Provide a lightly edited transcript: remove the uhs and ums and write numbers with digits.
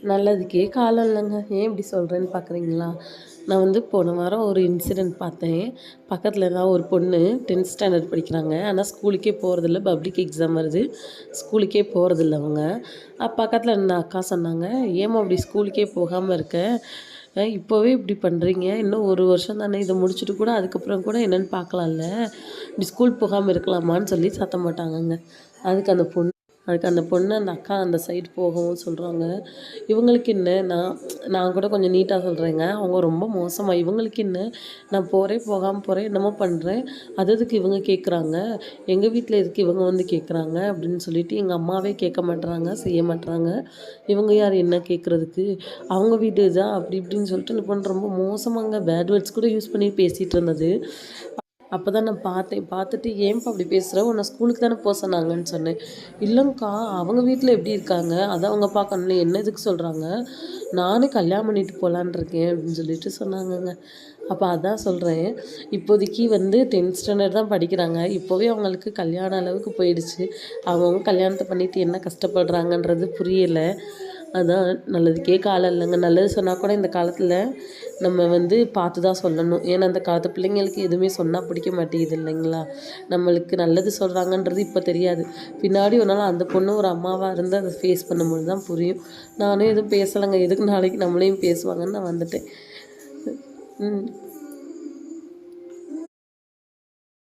நல்லதுக்கே காலம் இல்லைங்க. ஏன் இப்படி சொல்கிறேன்னு பார்க்குறீங்களா? நான் வந்து போன வாரம் ஒரு இன்சிடெண்ட் பார்த்தேன். பக்கத்தில் தான் ஒரு பொண்ணு 10th ஸ்டாண்டர்ட் படிக்கிறாங்க. ஆனால் ஸ்கூலுக்கே போகிறதில்ல. பப்ளிக் எக்ஸாம் வருது. ஸ்கூலுக்கே போகிறதில்ல அவங்க. பக்கத்தில் இருந்த அக்கா சொன்னாங்க, "ஏம்மா இப்படி ஸ்கூலுக்கே போகாமல் இருக்க? இப்போவே இப்படி பண்ணுறீங்க. இன்னும் ஒரு வருஷம் தானே. இதை முடிச்சுட்டு கூட அதுக்கப்புறம் கூட என்னென்னு பார்க்கலாம்ல. இப்படி ஸ்கூல் போகாமல் இருக்கலாமான்னு" சொல்லி சத்தம் போட்டாங்கங்க. அதுக்கு அந்த பொண்ணு அந்த அக்கா அந்த சைடு போகவும் சொல்கிறாங்க, இவங்களுக்கு என்ன, நான் நான் கூட கொஞ்சம் நீட்டாக சொல்கிறேங்க. அவங்க ரொம்ப மோசமாக, இவங்களுக்கு என்ன, நான் போகிறேன் போகாமல் போகிறேன் என்னமோ பண்ணுறேன், அது எதுக்கு இவங்க கேட்குறாங்க, எங்கள் வீட்டில் எதுக்கு இவங்க வந்து கேட்குறாங்க அப்படின்னு சொல்லிட்டு எங்கள் அம்மாவே கேட்க மாட்டுறாங்க, செய்ய மாட்டுறாங்க, இவங்க யார் என்ன கேட்குறதுக்கு, அவங்க வீடு தான் அப்படி இப்படின்னு சொல்லிட்டு இந்த பொண்ணு ரொம்ப மோசமாங்க பேட் வேர்ட்ஸ் கூட யூஸ் பண்ணி பேசிகிட்டு இருந்தது. அப்போ தான் நான் பார்த்தேன். பார்த்துட்டு, "ஏன்ப்பா அப்படி பேசுகிற, உன்னை ஸ்கூலுக்கு தானே போக சொன்னாங்கன்னு" சொன்னேன். "இல்லைங்க்கா, அவங்க வீட்டில் எப்படி இருக்காங்க அதை அவங்க பார்க்கணும்ல, என்ன எதுக்கு சொல்கிறாங்க, நானே கல்யாணம் பண்ணிட்டு போகலான்னு இருக்கேன்" அப்படின்னு சொல்லிட்டு சொன்னாங்கங்க. அப்போ அதான் சொல்கிறேன், இப்போதைக்கு வந்து 10th ஸ்டாண்டர்ட் தான் படிக்கிறாங்க. இப்போவே அவங்களுக்கு கல்யாண அளவுக்கு போயிடுச்சு. அவங்கவுங்க கல்யாணத்தை பண்ணிட்டு என்ன கஷ்டப்படுறாங்கன்றது புரியலை. அதான் நல்லதுக்கே காலம் இல்லைங்க. நல்லது சொன்னால் கூட இந்த காலத்தில் நம்ம வந்து பார்த்து தான் சொல்லணும். ஏன்னா அந்த காலத்து பிள்ளைங்களுக்கு எதுவுமே சொன்னால் பிடிக்க மாட்டேங்குது இல்லைங்களா? நம்மளுக்கு நல்லது சொல்கிறாங்கன்றது இப்போ தெரியாது. பின்னாடி ஒரு நாள் அந்த பொண்ணு ஒரு அம்மாவாக இருந்து அதை ஃபேஸ் பண்ணும்போது தான் புரியும். நானும் எதுவும் பேசலைங்க. எதுக்கு நாளைக்கு நம்மளையும் பேசுவாங்கன்னு நான் வந்துட்டேன். ம்.